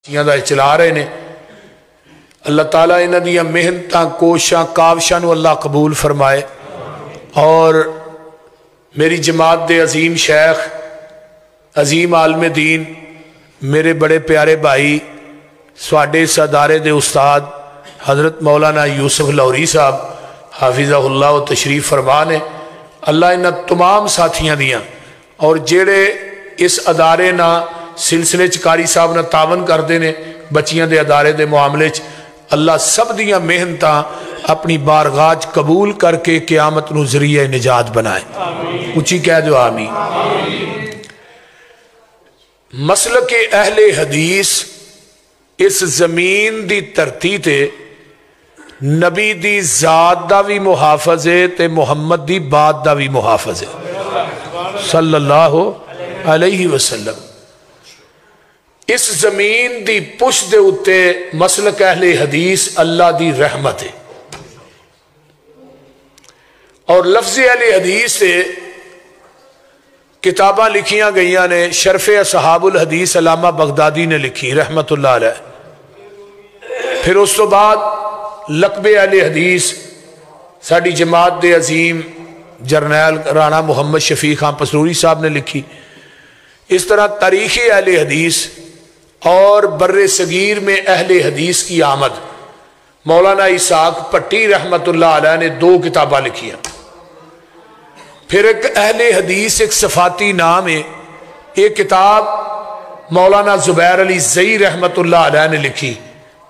دا چلا رہے نے. اللہ تعالیٰ انہاں دیاں محنتاں کوشاں کاوشاں نو اللہ قبول فرمائے اور میری جماعت دے عظیم شیخ عظیم عالم دین میرے بڑے پیارے بھائی سواڈے اس ادارے دے استاد حضرت مولانا یوسف لوری صاحب حافظہ اللہ و تشریف فرما نے. اللہ انہاں تمام ساتھیاں دیاں اور جڑے اس ادارے نا سلسلے چکاری صاحب نہ تعاون کردے نے بچیاں دے ادارے دے معاملے چ اللہ سب دیاں محنتاں اپنی بارگاہ قبول کر کے قیامت نو ذریعہ نجات بنائے. اچھی کہہ دو آمین. مسلک اہل حدیث اس زمین دی دھرتی تے نبی دی ذات دا بھی محافظ ہے تے محمد دی بات دا بھی محافظ ہے صلی اللہ علیہ وسلم. اس زمین دی پشت دے اتے مسلک اہل حدیث اللہ دی رحمت ہے اور لفظ اہل حدیث سے کتاباں لکھیاں گئیاں نے. شرف اصحاب الحدیث علامہ بغدادی نے لکھی رحمت اللہ علیہ. پھر اس تو بعد لقب اہل حدیث ساڑی جماعت دے عظیم جرنیل رانا محمد شفیق خان پسروری صاحب نے لکھی. اس طرح تاریخ اہل حدیث اور بر صغیر میں اہل حدیث کی آمد مولانا اسحاق پٹی رحمت اللہ علیہ نے 2 کتاباں لکھیاں. پھر ایک اہل حدیث ایک صفاتی نام ہے. ایک کتاب مولانا زبیر علی زئی رحمت اللہ علیہ نے لکھی.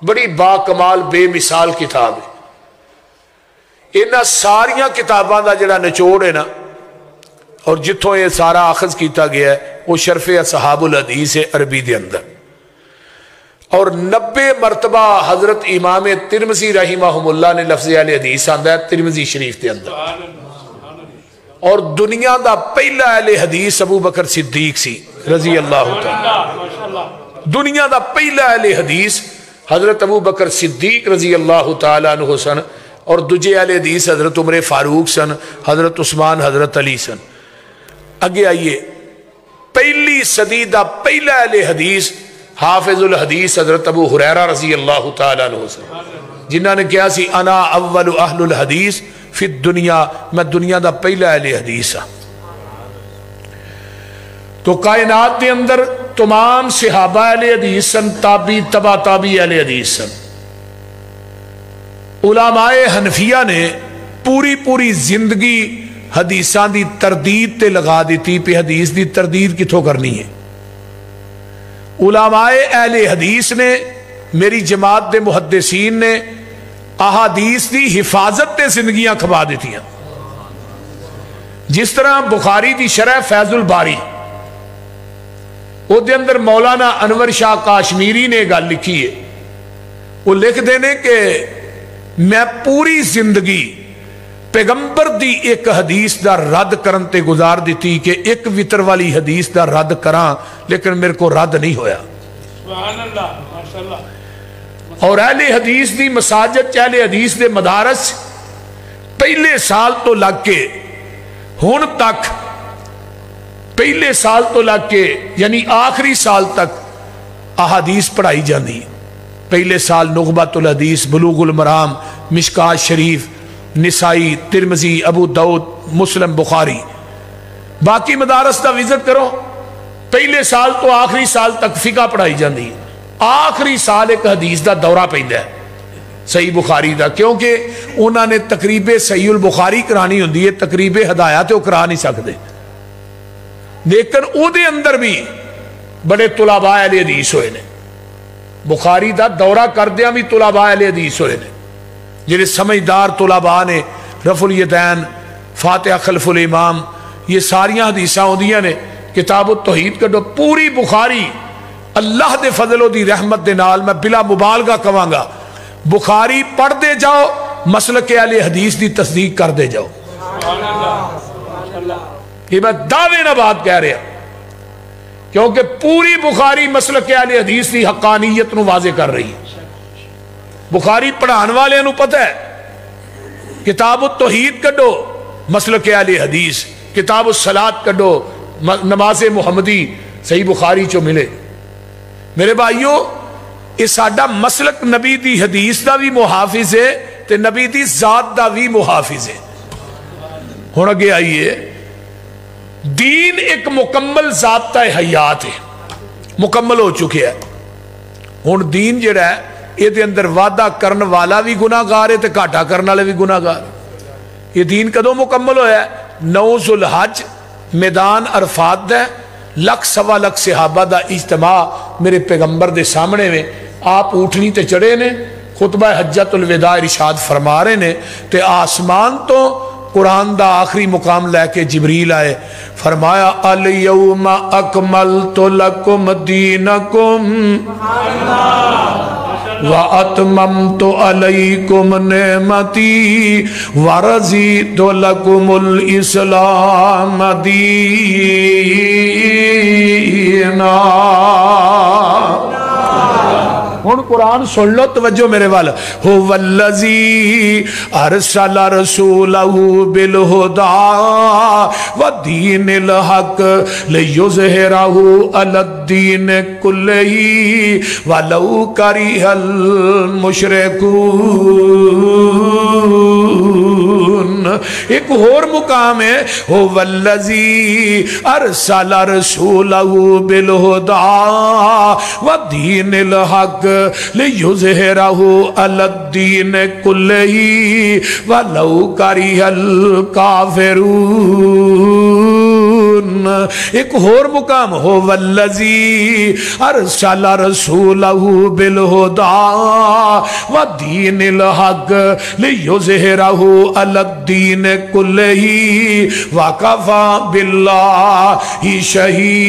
بڑی با کمال بے مثال کتاب ہے. انہاں ساریاں کتاباں دا جڑا نچوڑ ہے نا اور جتھوں یہ سارا آخذ کیتا گیا ہے وہ شرف اصحاب الحدیث عربی دے اندر اور 90 مرتبہ حضرت امام ترمذی رحمہم اللہ نے لفظ اہل حدیث آندا ہے ترمذی شریف دے اندر. اور دنیا دا پہلا اہل حدیث ابو بکر صدیق سی رضی اللہ تعالی. دنیا دا پہلا اہل حدیث حضرت ابو بکر صدیق رضی اللہ تعالی عنہ سن اور دوجے اہل حدیث حضرت عمر فاروق سن حضرت عثمان حضرت علی سن. اگے آئیے پہلی صدی دا پہلا اہل حدیث حافظ الحدیث حضرت ابو ہریرہ رضی اللہ تعالیٰ عنہ سے جنہاں نے کہا سی انا اول اہل الحدیث فی الدنیا میں دنیا دا پہلا اہل حدیث ہاں. تو کائنات دے اندر تمام صحابہ اہل حدیث سن تابی تبا تابی اہل حدیث سن. علماء حنفیہ نے پوری زندگی حدیثان دی تردید تے لگا دیتی پہ حدیث دی تردید کتھوں کرنی ہے. علماء اہل حدیث نے میری جماعت دے محدثین نے احادیث دی حفاظت تے زندگیاں کھوا دیتی ہیں. جس طرح بخاری دی شرح فیض الباری وہ دے اندر مولانا انور شاہ کاشمیری نے گل لکھی ہے. وہ لکھ دینے کہ میں پوری زندگی پیغمبر دی ایک حدیث دا رد کرن تے گزار دیتی کہ ایک وطر والی حدیث دا رد کراں لیکن میرے کو رد نہیں ہویا. سبحان اللہ ماشاءاللہ. اور اہل حدیث دی مساجد اہل حدیث دے مدارس پہلے سال تو لگ کے ہن تک پہلے سال تو لگ کے یعنی آخری سال تک احادیث پڑھائی جاندی. پہلے سال نغبۃ الحدیث بلوغ المرام مشکات شریف نسائی ترمذی ابو داؤد مسلم بخاری. باقی مدارس دا وزٹ کرو پہلے سال تو آخری سال تک فقہ پڑھائی جاندی. آخری سال ایک حدیث دا دورہ پیندا ہے صحیح بخاری دا کیونکہ انہوں نے تقریب صحیح البخاری کرانی ہوندی ہے تقریب ہدایات وہ کرا نہیں سکتے. لیکن او دے اندر بھی بڑے طلباء اہل حدیث ہوئے نے. بخاری دا دورہ کردیاں بھی طلباء اہل حدیث ہوئے نے جنہیں سمجھدار طلباء نے رفع الیدین فاتحہ خلف الامام یہ ساریاں حدیثاں ہوندیاں نے. کتاب التوحید کڈو پوری بخاری اللہ دے فضل و دی رحمت دے نال میں بلا مبالغہ کہاں گا بخاری پڑھ دے جاؤ مسلک اہل حدیث دی تصدیق کر دے جاؤ. یہ میں دعوے نہ بات کہہ رہا کیونکہ پوری بخاری مسلک اہل حدیث دی حقانیت نو واضح کر رہی ہے. بخاری پڑھان والے نو پتہ ہے. کتاب التوحید کڈو مسلک اہل حدیث کتاب الصلاۃ کڈو نماز محمدی صحیح بخاری چو ملے. میرے بھائیوں یہ ساڈا مسلک نبی دی حدیث دا بھی محافظ ہے تے نبی دی ذات دا بھی محافظ ہے. ہن اگے آئیے، دین ایک مکمل ضابطہ حیات ہے، مکمل ہو چکے ہے. ہن دین جڑا ہے یہ دے اندر وعدہ کرن والا بھی گناہ گار ہے تے گھاٹا کرن والے بھی گناہ گار. یہ دین کدوں مکمل ہویا ہے؟ 9 ذوالحج میدان عرفات دا 1.25 صحابہ دا اجتماع میرے پیغمبر دے سامنے میں، آپ اونٹنی تے چڑھے نے، خطبہ حجت الوداع ارشاد فرما رہے نے تے آسمان تو قرآن دا آخری مقام لے کے جبریل آئے، فرمایا الیوم اکملت لکم دینکم وَأَتْمَمْتُ عَلَيْكُمْ نِعْمَتِي وَرَضِيتُ لَكُمُ الْإِسْلَامَ دِينًا. ہن قرآن سن لو، توجہ میرے وال. هُوَ الَّذِي أَرْسَلَ رَسُولَهُ بِالْهُدَىٰ وَدِينِ الْحَقِّ لِيُظْهِرَهُ عَلَى الدِّينِ كُلِّهِ وَلَوْ كَرِهَ الْمُشْرِكُونَ. ایک اور مقام ہے، هُوَ الَّذِي أَرْسَلَ رَسُولَهُ بِالْهُدَىٰ وَدِينِ الْحَقِّ لِيُظْهِرَهُ عَلَى الدِّينِ كُلِّهِ وَلَوْ كَرِهَ الْكَافِرُونَ. ایک اور مقام، هُوَ الَّذِي أَرْسَلَ رَسُولَهُ بِالْهُدَىٰ وَدِينِ الْحَقِّ لِيُظْهِرَهُ عَلَى الدِّينِ كُلِّهِ وَكَفَىٰ بِاللَّهِ شَهِيدًا.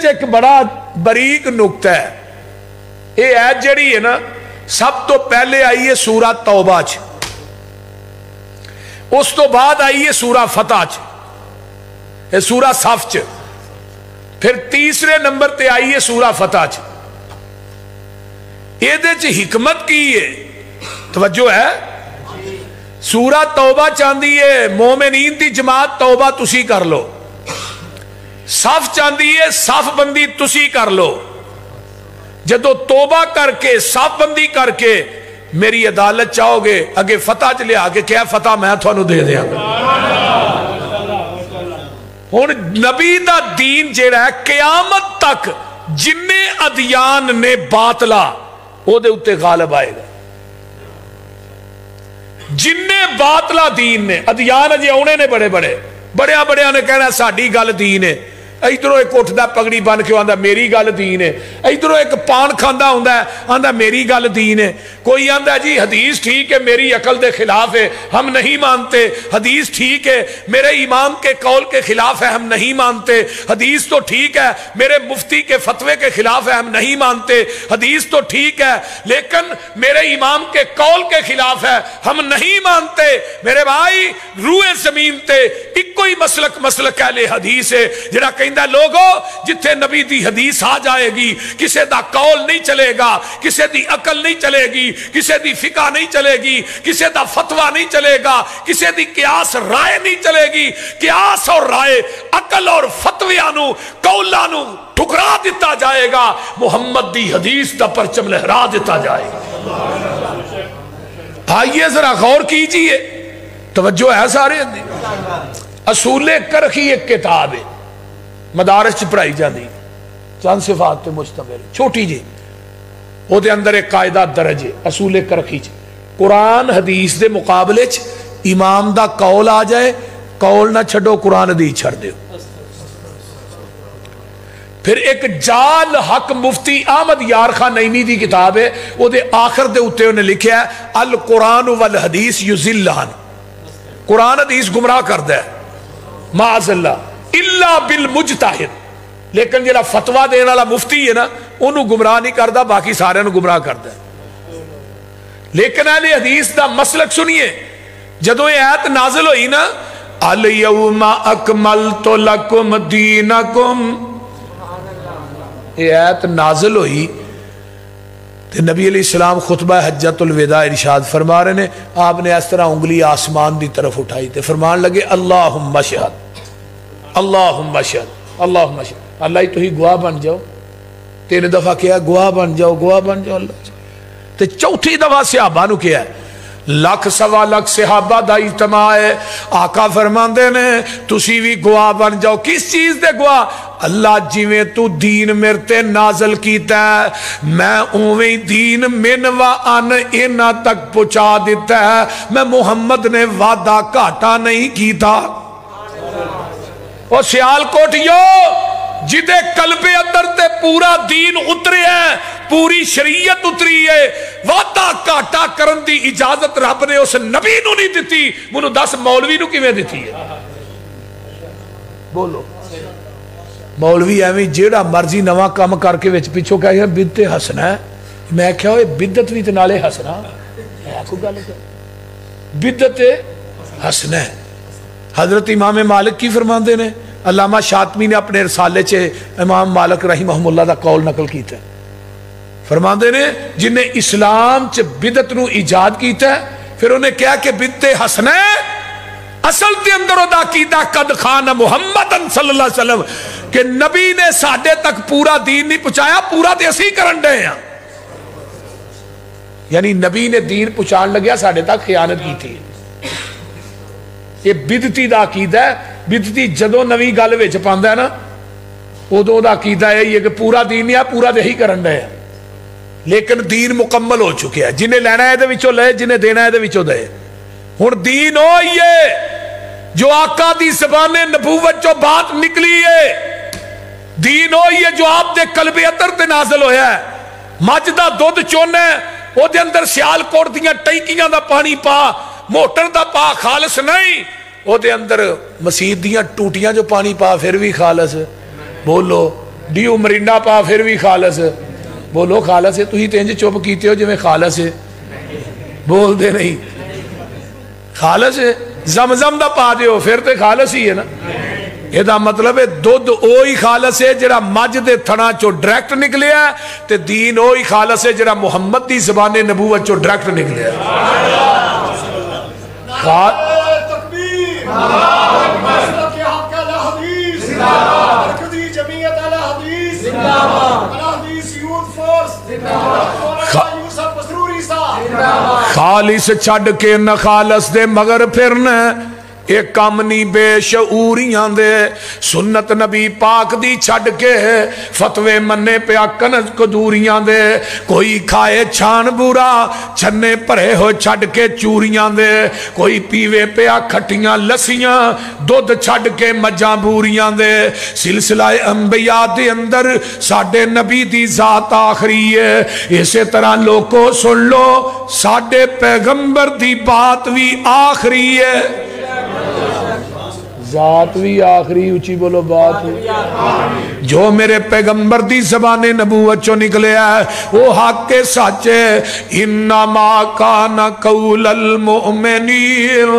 ایک بڑا بریک نکتہ ہے. یہ آیت جڑی ہے نا سب تو پہلے آئی ہے سورہ توبہ چ، اس تو بعد آئی ہے سورہ فتح چ، سورہ صف چ، پھر تیسرے نمبر تے آئی ہے سورہ فتح چ. یہ حکمت کی ہے، توجہ ہے. سورہ توبہ چاندی ہے مومنین دی جماعت توبہ تسی کر لو، صف چاندی ہے صف بندی تسی کر لو. جدو توبہ کر کے صف بندی کر کے میری عدالت چاہو گے اگے فتح چ لیا کے کیا فتح میں تھانو دے دیا گا. ہن نبی دا دین جیڑا ہے قیامت تک جننے ادیان نے باطلا او دے اتے غالب آئے گا. جننے باطلا دین نے ادیان اجے اونے نے بڑے بڑے نے کہنا ساڈی گل دین ہے. ادھروں ایک اٹھتا پگڑی بن کے آندا میری گل دین ہے، ادھروں ایک پان کھاندا ہوندا ہے آندا میری گل دین ہے. کوئی آندا جی حدیث ٹھیک ہے میری عقل دے خلاف ہے ہم نہیں مانتے، حدیث ٹھیک ہے میرے امام کے قول کے خلاف ہے ہم نہیں مانتے، حدیث تو ٹھیک ہے میرے مفتی کے فتوے کے خلاف ہے ہم نہیں مانتے، حدیث تو ٹھیک ہے لیکن میرے امام کے قول کے خلاف ہے ہم نہیں مانتے. میرے بھائی روئے زمین تے ایک کوئی مسلک اہل حدیث ہے جڑا کہندا لوگو جتھے نبی دی حدیث آ جائے گی کسے دا قول نہیں چلے گا، کسے دی عقل نہیں چلے گی، کسے دی فقہ نہیں چلے گی، کسے دا فتوہ نہیں چلے گا، کسے دی قیاس رائے نہیں چلے گی. قیاس اور رائے عقل اور فتویانو قولانو ٹھکرا دیتا جائے گا، محمد دی حدیث دا پرچم لہرا دیتا جائے گا. آئیے ذرا غور کیجئے، توجہ ہے سارے. اصول کرخی ایک کتاب ہے مدارس چ پڑھائی جاندی، چند صفات تے مشتمل چھوٹی جی، وہ دے اندر ایک قاعدہ درج ہے اصول کرخی چ. قرآن حدیث دے مقابلے چ امام دا قول آ جائے قول نہ چھڑو قرآن حدیث چھڑ دیو. پھر ایک جال حق مفتی احمد یار خان نعیمی دی کتاب ہے، وہ دے آخر دے اتے انہیں لکھیا ہے القرآن والحدیث یزلان، قرآن حدیث گمراہ کردہ ہے معاذ اللہ الا بالمجتہد. لیکن جڑا فتوہ دینے والا مفتی ہے نا انہوں گمراہ نہیں کردا، باقی سارے انہوں گمراہ کردا ہے. لیکن اہل حدیث دا مسلک سنیے، جدو یہ آیت نازل ہوئی نا الیوم اکملت لکم دینکم، یہ آیت نازل ہوئی تو نبی علیہ السلام خطبہ حجت الوداع ارشاد فرما رہے ہیں. آپ نے اس طرح انگلی آسمان دی طرف اٹھائی تے فرمان لگے اللہم شہد، اللہم شہد اللہم شہد، اللہ ہی تو ہی گواہ بن جاؤ. 3 دفعہ کیا گواہ بن جاؤ گواہ بن جاؤ اللہ. تے چوتھی دفعہ صحابہ نو کیا ہے، لاکھ سوا لاکھ صحابہ دا اجتماع ہے. آقا فرماندے نے تسی بھی گواہ بن جاؤ. کس چیز دے گواہ؟ اللہ جویں تو دین میرے تے نازل کیتا ہے میں اوویں دین من و ان انہاں تک پہنچا دیتا ہے. میں محمد نے وعدہ گھاٹا نہیں کیتا. اور سیال کوٹیو جدے قلب اندر تے پورا دین اترے ہے، پوری شریعت اتری ہے، وعدہ گھاٹا کرن دی اجازت رب نے اس نبی نو نہیں دیتی، منو 10 مولوی نو کیویں دیتی ہے؟ بولو. مولوی ایویں جیڑا مرضی نواں کام کر کے وچ پیچھوں کہے ہیں بدعت ہسنا ہے. میں کہا ہوئے بدعت بھی تے نالے ہسنا ہے کوئی گل کر بدعت ہسنا ہے. حضرت امام مالک کی فرماندے نے، علامہ شاطبی نے اپنے رسالے چے امام مالک رحمہ اللہ دا قول نقل کیتا ہے. فرماندے نے جن نے اسلام چ بدعت نو ایجاد کیتا ہے پھر انہیں کہا کہ بدعت حسنہ ہے، اصل تے اندر دا کیتا قد خان محمد صلی اللہ علیہ وسلم کہ نبی نے ساڈے تک پورا دین نہیں پہنچایا، پورا تے اسی کرن دے ہیں. یعنی نبی نے دین پہنچان لگیا ساڈے تک خیانت کی تھی. یہ بدعتی دا عقیدہ ہے. بدعتی جدوں نویں گل وچ پاندا ہے نا ادوں دا عقیدہ ہے کہ پورا دین نہیں پورا تے ہی کرن دے ہیں. لیکن دین مکمل ہو چکے ہیں، جنہیں لینا ہے دے وچوں لے، جنہیں دینا ہے دے وچوں دے. ہن دین ہوئی ہے جو آقا دی زبان نبوت جو بات نکلی ہے، دین ہوئی ہے جو آپ دے قلب اندر تے نازل ہویا ہے. مجھ دا دودھ چونا ہے او دے اندر سیال کوٹ دیاں ٹینکیاں دا پانی پا، موٹر دا پا، خالص نہیں. او دے اندر مسجد دیاں ٹوٹیاں جو پانی پا پھر بھی خالص. بولو ڈیو مرینڈا پا پھر بھی خالص. بولو خالص ہے. تو ہی تینج چپ کیتے ہو جو میں خالص ہے بول دے نہیں خالص ہے. زمزم دا پا دیو پھر تے خالص ہی ہے نا. یہ دا مطلب ہے دودھ اوہی خالص ہے جڑا مجھ دے تھنا چو ڈائریکٹ نکلیا ہے تے دین اوہی خالص ہے جڑا محمد دی زبان نبوت چو ڈائریکٹ نکلیا ہے. خالص چھڑ کے نہ خالص دے مگر پھرنا ایک کام نہیں بے شعوریاں دے. سنت نبی پاک دی چھڑ کے فتوے منے پہ کنز کدوریاں دے. کوئی کھائے چھان بورا چھنے پرے ہو چھڑ کے چوریاں دے. کوئی پیوے پہ کھٹیاں لسیاں دودھ چھڑ کے مجاں بوریاں دے. سلسلہ انبیاء دے اندر ساڑھے نبی دی ذات آخری ہے. اسی طرح لوگوں سن لو ساڑھے پیغمبر دی بات بھی آخری ہے. ذات بھی آخری. اچھی بولو بات جو میرے پیغمبر دی زبان نبوت چو نکلے ہے وہ حق کے سچے. انما کان قول المؤمنین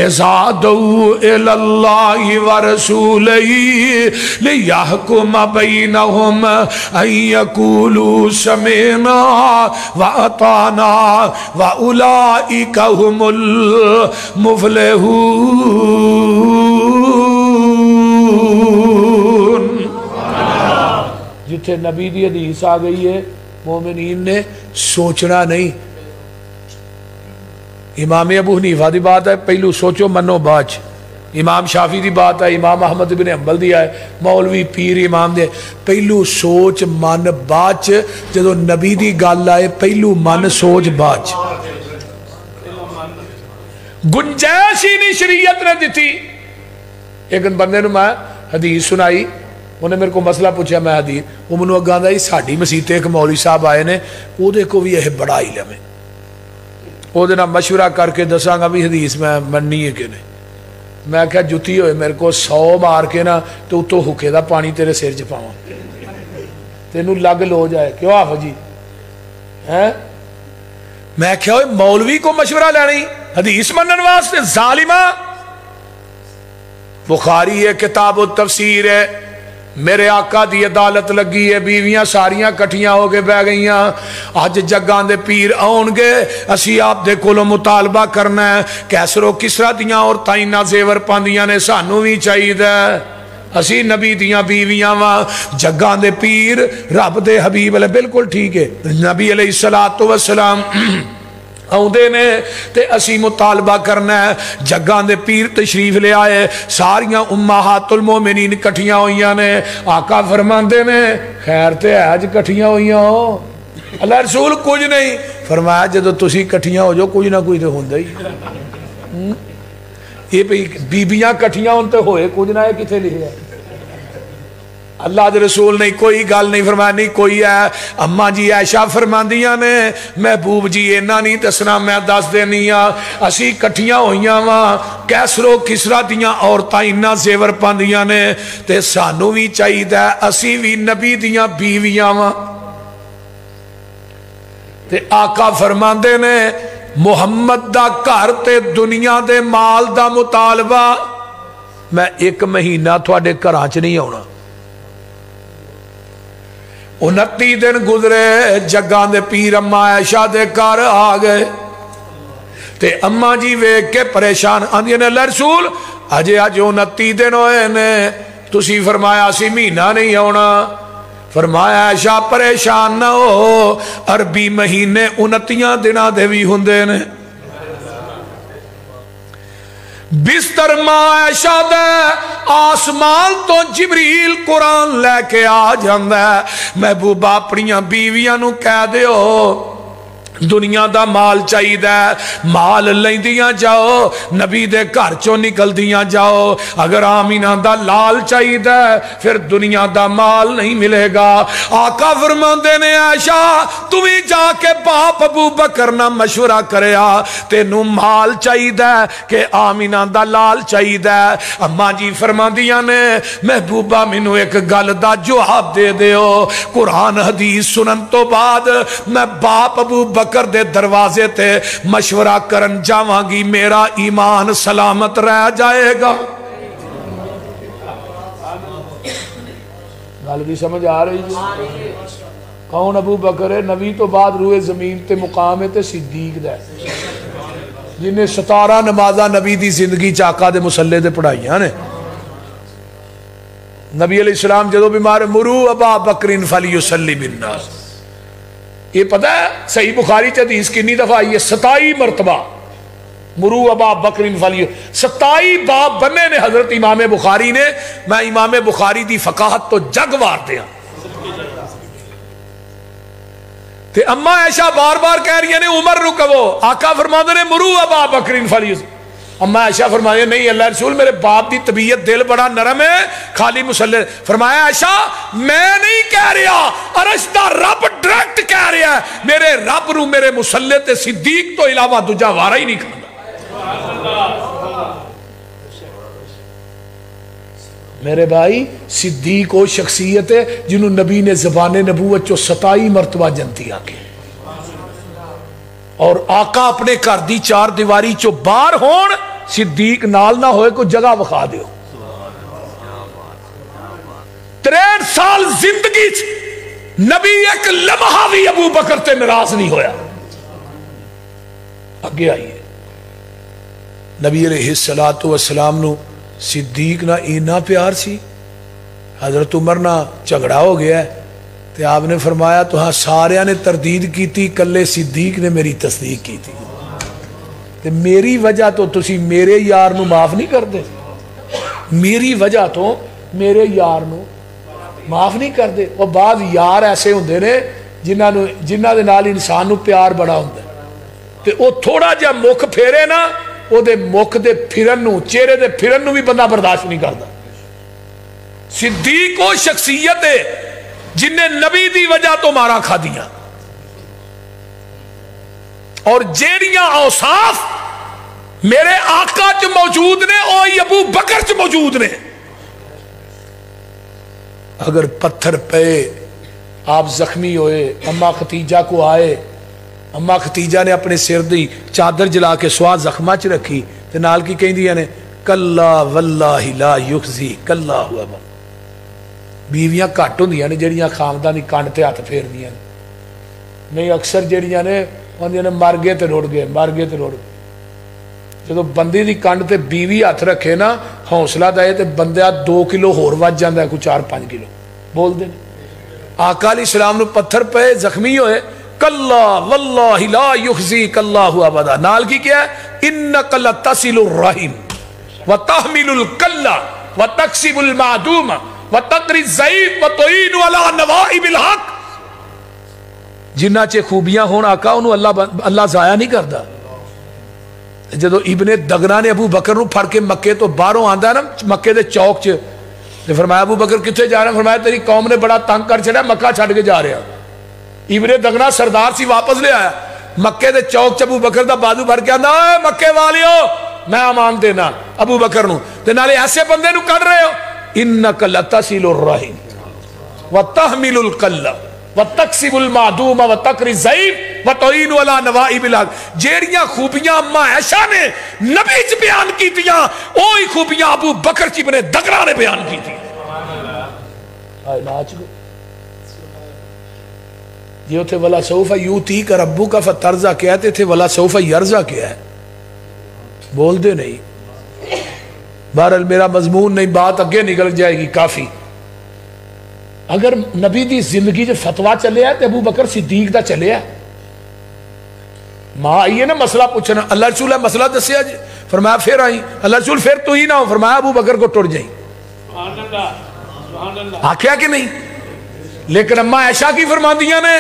اذا دعوا الی اللہ ورسولہ لیحکم بینہم ان یقولوا سمعنا واطعنا واولئک هم المفلحون. جتھے نبی دی حدیث آ گئی ہے مومنین نے سوچنا نہیں. امام ابو حنیفہ دی بات ہے پہلو سوچو منو باچ. امام شافی دی بات ہے، امام احمد بن حنبل دی ہے، مولوی پیر امام دے پہلو سوچ من باچ. جدو نبی دی گل آئے پہلو من سوچ باچ. گنجائش ہی نہیں شریعت نے دیتی. ایک بندے نے میں حدیث سنائی، انہیں میرے کو مسئلہ پوچھا، میں حدیث وہ منو اگاں دا ساڈی مسیت ایک مولوی صاحب آئے نے وہ دے کو بھی یہ بڑا علم ہے، وہ دے نہ مشورہ کر کے دساں گا بھی حدیث میں مننی ہے کہ نہیں. میں کہا جتی ہوئے میرے کو 100 مار کے نا تو تو حکے دا پانی تیرے سیر چ پاواں تینوں لگ لو جائے. کیوں آف جی ہیں؟ میں کہا ہوئے مولوی کو مشورہ لینی حدیث منن واسطے ظالمہ. بخاری ہے کتاب التفسیر ہے، میرے آقا دی عدالت لگی ہے، بیویاں ساریاں کٹھیاں ہو کے بہ گئیاں. آج جگاں دے پیر آن گے اسی آپ دے کولوں مطالبہ کرنا ہے. کیسر و کسرا دیاں اور تائنہ زیور پاندیاں نے سانو بھی چاہیے. اسی نبی دیاں بیویاں وا جگاں دے پیر رب دے حبیب علیہ بالکل ٹھیک ہے نبی علیہ الصلوۃ والسلام آؤندے نے تے اسی مطالبہ کرنا ہے جگاں دے پیر تشریف لے آئے ساریاں امہات المومنین کٹھیاں ہوئیاں نے آقا فرماندے نے خیر تے اج کٹھیاں ہوئیاں ہو اللہ رسول کچھ نہیں فرمایا جدو تسی کٹھیاں ہو جو کچھ نہ کچھ تو ہوندا ہی یہ بیبیاں کٹھیاں ہون تے ہوئے کچھ نہ ہے کتے لکھیا اللہ دے رسول نہیں کوئی گل نہیں فرمایا نہیں کوئی ہے اما جی عائشہ فرماندیاں نے محبوب جی اینا نہیں دسنا میں دس دینی اسی کٹھیاں ہوئیاں وا کیسرو کسرا دیاں عورتاں انہاں زیور پاندیاں نے تے سانو بھی چاہیے اسی بھی نبی دیاں بیویاں وا تے آقا فرماندے نے محمد دا گھر تے دنیا دے مال دا مطالبہ میں ایک مہینہ تھوڑے گھراں چ نہیں آنا 29 دن گزرے جگاں دے پیر اما عائشہ دے گھر آ گئے تے اما جی ویکھ کے پریشان آندی نے اللہ رسول اجے 29 دن ہوئے نے تسی فرمایا اسی مہینہ نہیں آنا فرمایا عائشہ پریشان نہ ہو عربی مہینے 29 دناں دے بھی ہوندے نے بستر ماں عائشہ دے آسمان تو جبریل قرآن لے کے آ جاندہ ہے محبوبہ اپنیاں بیویاں نو کہہ دیو دنیا دا مال چاہی دا مال لیندیاں جاؤ نبی دے گھر چوں نکل دیاں جاؤ اگر آمینہ دا لال چاہی دا پھر دنیا دا مال نہیں ملے گا آقا فرماندے نے عائشہ تمہیں جا کے باپ ابو بکر نہ مشورہ کریا تینوں مال چاہی دا کہ آمینہ دا لال چاہی دا اما جی فرماندیاں نے محبوبہ منو ایک گل دا جواب دے دیو قرآن حدیث سنن تو بعد میں باپ ابو بکر دے دروازے تے مشورہ کرن جاواں گی میرا ایمان سلامت رہ جائے گا گل بھی سمجھ آ رہی ہے کون ابو بکر ہے نبی تو بعد روئے زمین تے مقام ہے تے صدیق دا جنہیں 17 نمازہ نبی دی زندگی چاکا دے مسلح دے پڑھائیاں نے نبی علیہ السلام جدو بیمار مرو ابا بکرین فلیسلی بالناس یہ پتہ ہے صحیح بخاری حدیث کتنی دفعہ آئی ہے 27 مرتبہ مرو ابا بکرین فلی 27 باب بنے نے حضرت امام بخاری نے میں امام بخاری دی فقاہت تو جگ وار دیا تے اما عائشہ بار بار کہہ رہی ہیں عمر رکو آقا فرماتے نے مرو ابا بکرین فلی اما عائشہ فرمایا نہیں اللہ رسول میرے باپ دی طبیعت دل بڑا نرم ہے خالی مسلح فرمایا عائشہ میں نہیں کہہ رہا عرش دا رب ڈائریکٹ کہہ رہا ہے میرے رب نو میرے مسلح تے صدیق تو علاوہ دوجا وارا ہی نہیں کھانا میرے بھائی صدیق وہ شخصیت ہے جنہوں نبی نے زبان نبوت چو 27 مرتبہ جنتی آگے اور آقا اپنے گھر دی 4 دیواری چو باہر ہون صدیق نال نہ ہوئے کو جگہ بخا دیو 63 سال زندگی نبی ایک لمحہ بھی ابو بکر تے ناراض نہیں ہویا آگے آئیے نبی علیہ السلام نو صدیق نہ اینا پیار سی حضرت عمر نہ جھگڑا ہو گیا ہے تے آپ نے فرمایا تو ہاں سارے نے تردید کی تھی کلے صدیق نے میری تصدیق کی تھی تے میری وجہ تو تسی میرے یار نو معاف نہیں کر دے میری وجہ تو میرے یار نو معاف نہیں کر دے اور بعض یار ایسے ہوندے نے جنہاں دے نال انسان نو پیار بڑا ہوندا ہے تے او تھوڑا جا مکھ پھیرے نا او دے مکھ دے پھرن نو چہرے دے پھرن نو بھی بندہ برداشت نہیں کردا صدیق او شخصیت ہے جن نے نبی دی وجہ تو مارا کھا دیا اور جیڑیاں اوصاف میرے آقا چ موجود نے اور ابو بکر چ موجود نے اگر پتھر پہ آپ زخمی ہوئے اما ختیجہ کو آئے اما ختیجہ نے اپنے سر دی چادر جلا کے سوا زخمہ چ رکھی تے نال کی کہیں دیا نے کلا واللہ لا یخزی کلا ہوا با بیویاں کٹ ہوندیاں نے جڑیاں خامدانی کنڈ تے ہاتھ پھیر دیاں نہیں اکثر جڑیاں نے ہوندیاں نے مر گئے تے روڑ گئے مر گئے تے روڑ گئے جدو بندی دی کنڈ تے بیوی ہاتھ رکھے نا حوصلہ دے تو بندہ 2 کلو ہور وج جاتا ہے، کوئی 4-5 کلو بول دے. آقا علیہ السلام نو پتھر پہ زخمی ہوئے، کلا واللہ لا یخزیک اللہ ابدا، نال کی کیا ہے انک لتصل الرحم وتحمل الکل وتکسب المعدوم وتقری الضعیف وتعین علی نوائب الحق. جنہ چے خوبیاں ہون آقا انہوں اللہ ضائع نہیں کرتا. جدو ابن دگنا نے ابو بکر نو پھڑ کے مکے تو باہروں آندا ہے نا مکے دے چوک چ، تے فرمایا ابو بکر کتنے جا رہے ہیں؟ فرمایا تیری قوم نے بڑا تنگ کر چھڑا، مکہ چھڑ کے جا رہا. ابن دگنا سردار سی واپس لے آیا مکے دے چوک چ، ابو بکر دا بازو پھڑ کے آندا اے مکے والیو میں امان دینا ابو بکر نو، تے نالے ایسے بندے نو کڈ رہے ہو. انک لتصل الرحم وتحمل الکل وتکسب المعدوم وتقری الضعیف وتعین علی نوائب الحق. جیڑیاں خوبیاں اما عائشہ نے نبی چ بیان کیتیاں، اوہی خوبیاں ابو بکر چ ابن دگنا نے بیان کیتیاں. یہ اتھے ولا سوف یوتیک ربک فترضی کیا ہے، تے ولا سوف یرضی کیا ہے، بول دے نہیں. بہرحال میرا مضمون نہیں، بات اگے نکل جائے گی کافی. اگر نبی دی زندگی جو فتوہ چلے ہے تو ابو بکر صدیق دا چلے ہے. ماں آئیے نا مسئلہ پوچھنا، اللہ رسول ہے مسئلہ دسیا جی، فرمایا پھر آئی، اللہ رسول پھر تو ہی نہ ہو، فرمایا ابو بکر کو ٹر جائیں. آکھیا کہ نہیں؟ لیکن اما عائشہ کی فرماندیاں نے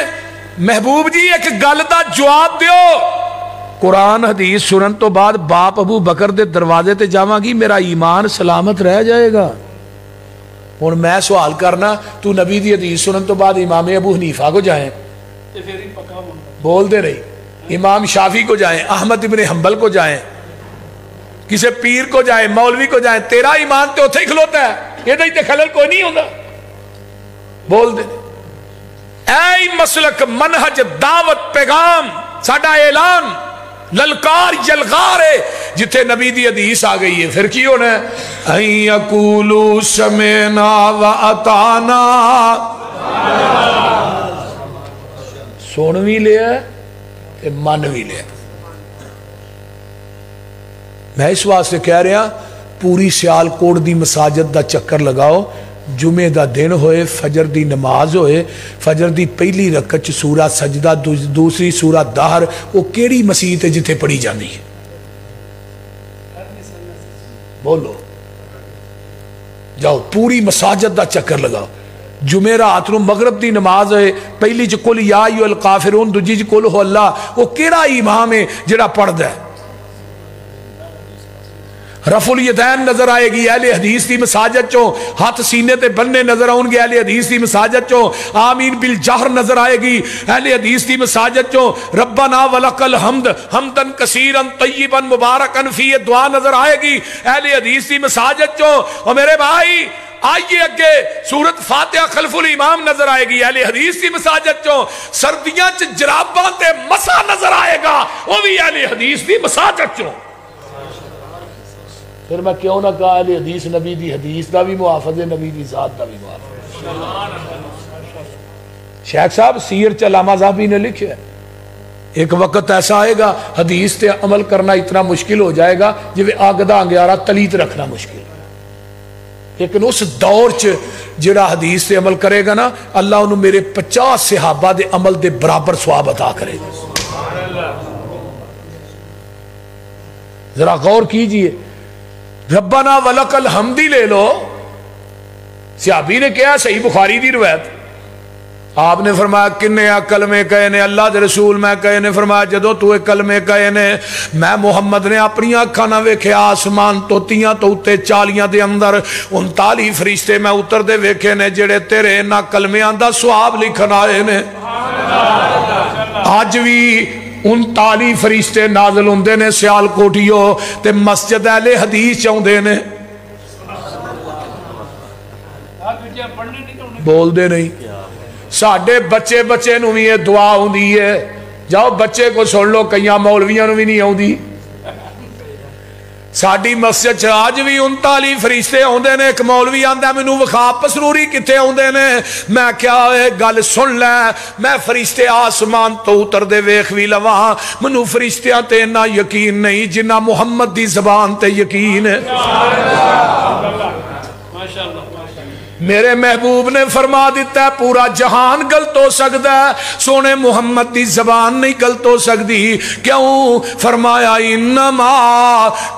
محبوب جی ایک گل دا جواب دیو. قرآن حدیث سنن تو بعد باپ ابو بکر دے دروازے تے جاواں گی، میرا ایمان سلامت رہ جائے گا. ہوں میں سوال کرنا، تو نبی دی حدیث سنن تو بعد امام ابو حنیفہ کو جائیں، بول دے رہی، امام شافعی کو جائیں، احمد ابن حنبل کو جائیں، کسی پیر کو جائیں، مولوی کو جائیں، تیرا ایمان تو اتھے ہی کھلوتا ہے، یہ تے خلل کوئی نہیں ہوتا. بول دے اے مسلک منہج دعوت پیغام ساڈا اعلان للکار یلغار ہے، جتھے نبی دی حدیث آ گئی ہے پھر کی ہونا ہے؟ این یقولوا سمعنا واطعنا، سن بھی لیا تے من بھی لیا. میں اس واسطے کہہ رہا پوری سیال کوٹ دی مساجد دا چکر لگاؤ، جمعے دا دن ہوئے، فجر دی نماز ہوئے، فجر دی پہلی رکعت سورہ سجدہ، دوسری سورہ دہر، وہ کیڑی مسجد ہے جتھے پڑھی جاندی ہے؟ بولو جاؤ پوری مساجد دا چکر لگاؤ. جمعے رات نو مغرب دی نماز ہے، پہلی چ قل یا ایھا الکافرون، دوجی چ قل ہو اللہ، وہ کیڑا امام ہے جڑا پڑھدا ہے؟ رفع الیدین نظر آئے گی اہل حدیث دی مساجد چوں، ہاتھ سینے تے بننے نظر آؤں گے اہل حدیث دی مساجد چوں، آمین بالجہر نظر آئے گی اہل حدیث دی مساجد چوں، ربنا ولک الحمد حمدن کثیرا طیبا مبارکا فی، دعا نظر آئے گی اہل حدیث دی مساجد چوں. اور میرے بھائی آئیے اگے سورت فاتحہ خلف الامام نظر آئے گی اہل حدیث دی مساجد چوں. سردیاں چ جراباں تے مسا نظر آئے گا، وہ بھی اہل حدیث دی مساجد چوں. پھر میں کیوں نہ کہا اہل حدیث نبی دی حدیث دا بھی محافظ ہے، نبی دی ذات دا بھی محافظ ہے. شیخ صاحب سیر چ علامہ ذہبی نے لکھا ہے ایک وقت ایسا آئے گا حدیث تے عمل کرنا اتنا مشکل ہو جائے گا جو آگ دا انگیارہ تلیت رکھنا مشکل. لیکن اس دور چ جڑا حدیث تے عمل کرے گا نا، اللہ انہوں میرے 50 صحابہ دے عمل دے برابر ثواب عطا کرے گا. ذرا غور کیجئے، ربنا ولک الحمدی لے لو، صحابی نے کیا، صحیح بخاری دی روایت، آپ نے فرمایا کنے کلمے کہے نے اللہ دے رسول؟ میں کہے نے، فرمایا جدو تو کلمے کہے نے میں محمد نے اپنی اکھاں نہ ویکھے آسمان توتیاں تو اتے چالیاں دے اندر 39 فرشتے میں اتر دے ویکھے نے جڑے تیرے نہ کلمیاں دا ثواب لکھن آئے نے. آج بھی 39 فرشتے نازل ہوندے نے سیال کوٹیو تے مسجد اہل حدیث چاہندے نے. بول دے نہیں. ساڈے بچے بچے نو بھی یہ دعا ہوندی ہے، جاؤ بچے کو سن لو، کئیاں مولویاں نو بھی نہیں آوندی. ساڈی مسجد آج بھی 39 فرشتے ہوندے نے. ایک مولوی آندا مینوں وکھا پسروری کتے ہوندے نے. میں کیا گل سن لے، میں فرشتے آسمان تو اتر دے ویکھ وی لواں، مینوں فرشتیاں تے اتنا یقین نہیں جنہ محمد دی زبان تے یقین ہے. میرے محبوب نے فرما دیتا ہے پورا جہان غلط ہو سکتا ہے، سونے محمد دی زبان نہیں غلط ہو سکتی. کیوں؟ فرمایا انما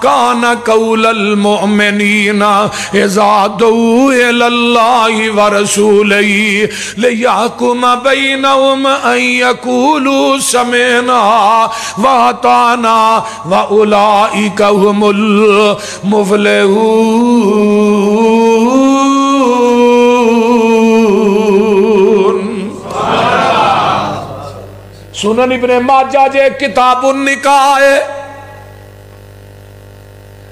کان قول المؤمنین اذا دعوا الی اللہ ورسولہ لیحکم بینہم ان یقولوا سمعنا واطعنا واولئک هم المفلحون. سنن ابن ماجہ جے کتاب النکاح ہے،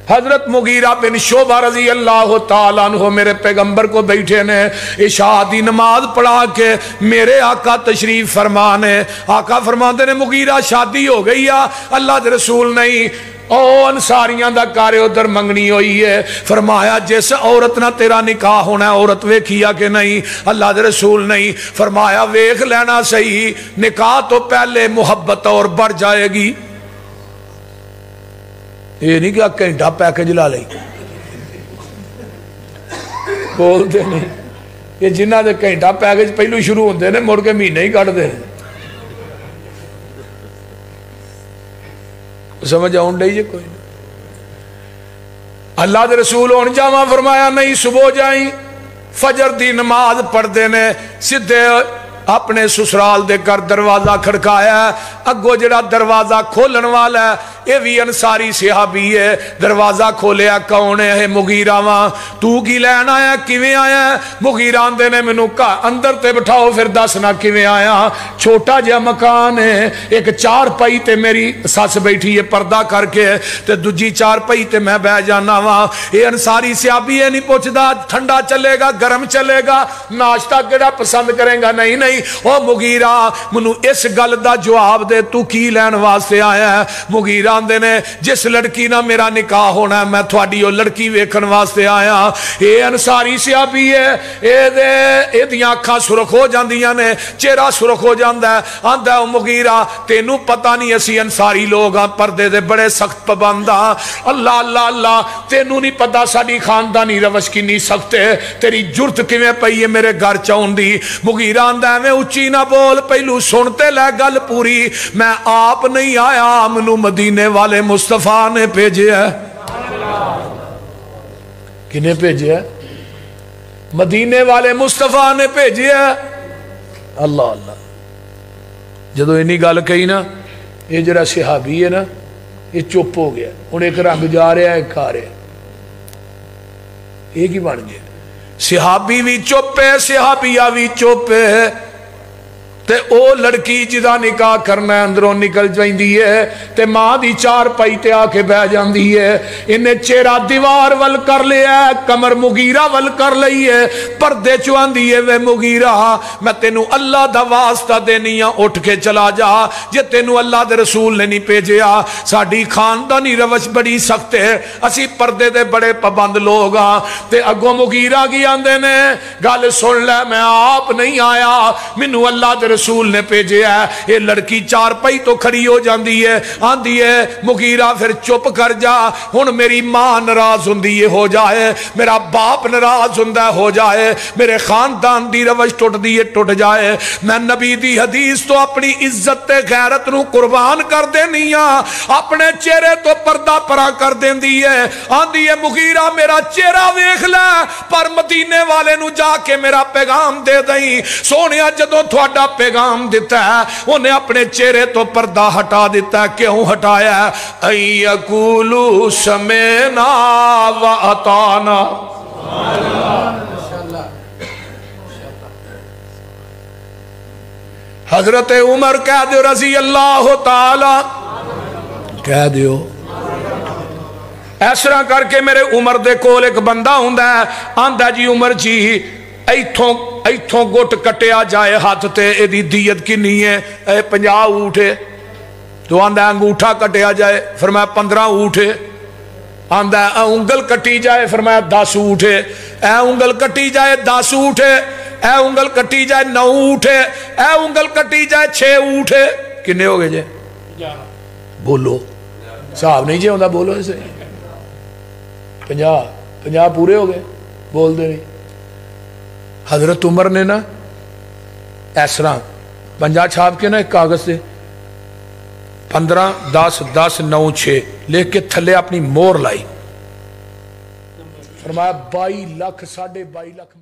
حضرت مغیرہ بن شعبہ رضی اللہ تعالیٰ عنہ میرے پیغمبر کو بیٹھے نے عشاء دی نماز پڑھا کے میرے آقا تشریف فرمانے. آقا فرماتے نے مغیرہ شادی ہو گئی ہے؟ اللہ دے رسول نہیں. او انصاریاں دا کارے ادھر منگنی ہوئی ہے. فرمایا جس عورت نہ تیرا نکاح ہونا ہے عورت ویکھیا کہ نہیں؟ اللہ دے رسول نہیں. فرمایا ویکھ لینا صحیح، نکاح تو پہلے محبت اور بڑھ جائے گی. یہ نہیں کہ گھنٹہ پیکج لا لئی بولتے نہیں. یہ جنہ دے گھنٹہ پیکج پہلو شروع ہوندے نے مڑ کے مہینے ہی کٹ دے. سمجھ آؤں ڈائی جے کوئی نہیں. اللہ دے رسول ہون جاواں فرمایا نہیں صبح جائیں فجر دی نماز پڑھ دینے سدھے اپنے سسرال دے کر دروازہ کھڑکایا ہے. اگو جڑا دروازہ کھولن والا ہے یہ بھی انصاری صحابی ہے. دروازہ کھولیا کون ہے؟ مغیرہ واں. تو کی لین آیا؟ کیویں آیا؟ مغیرہ آندے نے مینوں کہا اندر تے بٹھاؤ پھر دسنا کیویں آیا. چھوٹا جہا مکان ہے، ایک چار پائی تے میری سس بیٹھی ہے پردہ کر کے تے دوجی چار پائی تے میں بہ جانا واں. یہ انصاری صحابی ہے نہیں پوچھدا ٹھنڈا چلے گا گرم چلے گا ناشتہ کیڑا پسند کرے گا؟ نہیں نہیں. او مغیرہ منو اس گل دا جواب دے تو کی لین واسطے آیا ہے؟ مغیرہ آندے نے جس لڑکی نہ میرا نکاح ہونا ہے میں تھوڑی وہ لڑکی ویکھن واسطے آیا. اے انصاری صحابی ہے، اے دیاں اکھاں سرخ ہو جاندیاں نے، چہرہ سرخ ہو جاندا ہے. آندا ہے مغیرہ تینوں پتہ نہیں اسی انصاری لوگ ہاں پردے دے بڑے سخت پابند ہاں. اللہ اللہ اللہ تینوں نہیں پتہ ساڈی خاندانی روش کنی سخت ہے، تیری جرت کیویں پئی ہے میرے گھر چاون دی. مغیرہ آندا ہے میں اچھی نہ بول پہلو سنتے لے گل پوری. میں آپ نہیں آیا منو مدینے والے مصطفیٰ نے بھیجے ہے. کنے بھیجے ہے؟ مدینے والے مصطفیٰ نے بھیجے ہے. اللہ اللہ. جدو اینی گل کہی نا یہ جڑا صحابی ہے نا یہ چپ ہو گیا. ہن ایک رنگ جا رہا ہے ایک کھا رہا ہے. ایک ہی بن گیا. صحابی بھی چپ ہے صحابیہ بھی چپ ہے. تے او لڑکی جدا نکاح کرنا ہے اندروں نکل جائندی ہے تے ماں دی چار پائی تے آ کے بہ جاندی ہے. انہیں چہرہ دیوار ول کر لیا ہے، کمر مغیرہ ول کر لئی ہے، پردے چواندی ہے وے مغیرہ میں تینوں اللہ دا واسطہ دینی ہاں اٹھ کے چلا جا جے تینوں اللہ دے رسول نے نہیں بھیجیا. ساڈی خاندانی روش بڑی سخت ہے، اسی پردے دے بڑے پابند لوگ ہاں. تے اگوں مغیرہ کی آندے نے گل سن لے میں آپ نہیں آیا مینوں اللہ دے رسول نے بھیجے ہے. یہ لڑکی چار پائی تو کھڑی ہو جاندی ہے. آندی ہے مغیرہ پھر چپ کر جا. ہن میری ماں ناراض ہوندی ہے ہو جائے، میرا باپ ناراض ہوندا ہے ہو جائے، میرے خاندان دی روش ٹوٹ دی ہے ٹوٹ جائے. میں نبی دی حدیث تو اپنی عزت تے غیرت نو قربان کر دینی ہاں، اپنے چہرے تو پردہ پرا کر دیندی ہے. آندی ہے مغیرہ میرا چہرہ ویکھ لے پر مدینے والے نو جا کے میرا پیغام دے دیں. سونیا جدوں تھوڑا پیغام دیتا ہے انہیں اپنے چہرے تو پردہ ہٹا دیتا ہے. کیوں ہٹایا ہے؟ اَن یَقُولُوا سَمِعْنَا وَأَطَعْنَا. حضرت عمر کہہ دیو رضی اللہ تعالی کہہ دیو اس طرح کر کے میرے عمر دے کول ایک بندہ ہوندا ہے. آندا جی عمر جی ایتھوں گٹ کٹیا جائے ہاتھ تے ایدی دیت کنی ہے؟ 50 اونٹ ہے. تو آندا انگوٹھا کٹیا جائے فرمایا 15 اونٹ ہے. آندا انگل کٹی جائے فرمایا 10 اونٹ ہے. اے انگل کٹی جائے 10 اونٹ ہے. اے انگل کٹی جائے 9 اونٹ ہے. اے انگل کٹی جائے 6 اونٹ ہے. کنے ہو گئے جے؟ بولو صاحب نہیں جے ہوندا بولو اسے. 50 پورے ہو گئے بول دے نہیں. حضرت عمر نے نا اس طرح 50 چھاپ کے نا ایک کاغذ سے 15 10 10 9 6 لکھ کے تھلے اپنی مور لائی، فرمایا 22 لاکھ 22.5 لاکھ